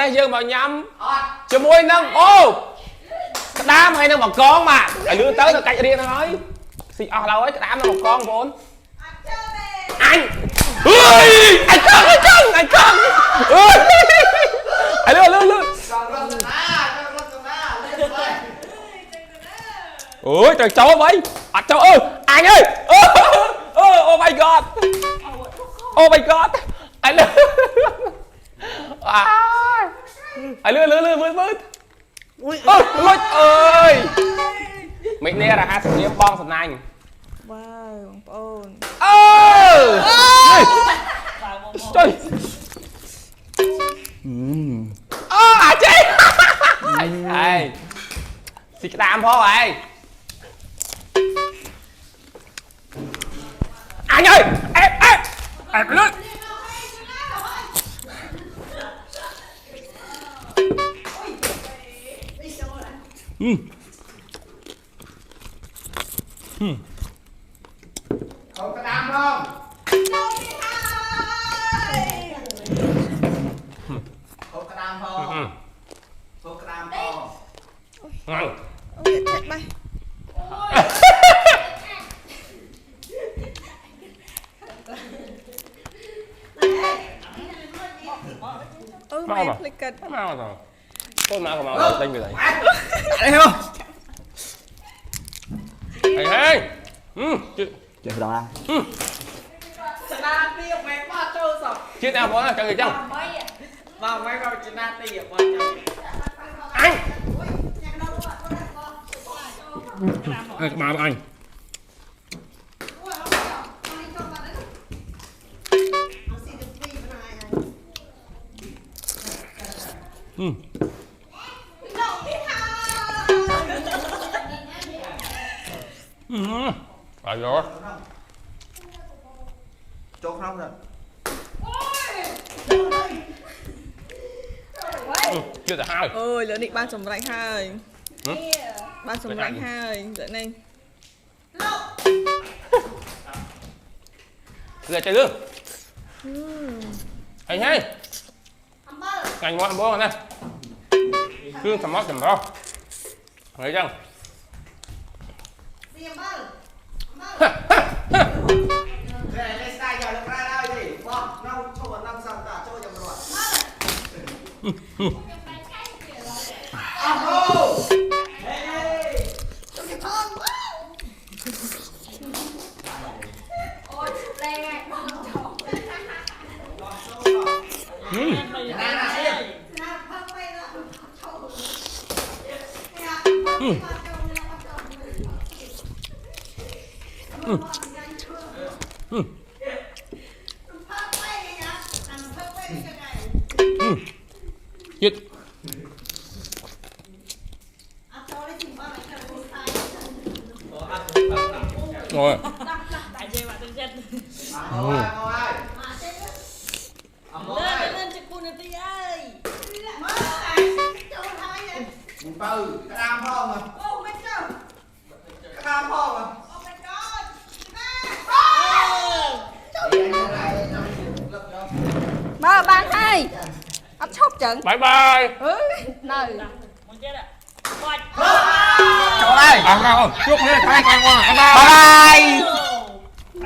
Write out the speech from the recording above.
ចេះយើងមកញ៉ាំជាមួយនឹងអូក្តាមហើយនឹងបង្កងបាទឲ្យលឿនទៅនៅកាច់រៀនហ្នឹងហើយស៊ីអស់ឡើយក្តាមនឹងបង្កងបងប្អូនអញអើយអញចង់អើយអើយលឿនអូយទៅចូលវិញអត់ចូលអើអញអើយអូ my god អូ my god អញលឿនអើយលឿនមើលអូយលុចអើយមិននេះរហ័សស្ងៀមបងសំណាញ់បាទបងប្អូនអើចុយអូអាចទេហើយស៊ីក្តាមផងហើយអញអើយអេលឿនเอากระดามลงเอากระดามพอเอากระดามพองั้นអូយចាក់បាយអូមែនភ្លេចកាត់មកទៅកូនមកដេញវាទៅអីហ៎ហើយចេះដល់ชนะตีออกมาบ้าโจ้สอบ ជឿណាបងចឹងចឹងบ้าไม่เราชนะตีออกมาจังអញក្បាលអញអាយ៉ចូលក្នុងទៅជឿទៅហើយអូយលើនេះបានសម្រេចហើយបានសម្រេចហើយលើនេះលឿនទៅលឿនហើយអំបិលកាញ់មកអំបិលណាគ្រឿងសម្បត្តិចម្រុះហើយចឹងตีบ้าតែលេស្តាយកលើក្រៅហើយទេបងនៅឈប់ដល់សំតាចូលយ៉ាងរត់អស់ហូហេចូលទៅផងโอ้ยแรงไงบ้าโจ้ណាណាអីนะพักไปแล้วโจ้เนี่ยพักไปเนี่ยพักไปยังไงជឿเอาโจ้ได้ถึงบ้านไหนกันคนไทยអូយđại dê mà tôi chết អើយ mà chết lên lên cho cô này tí ơi má này chỗ hai vậy បើក្តាមផង ô mấy chỗ ក្តាមផង oh my god បើបានហើយអត់ឈប់ចឹងបាយបាយ អើយនៅ muốn chết ạ quay ចូលហើយអស់មកជួបគ្នាថ្ងៃខាងមកបាយបាយ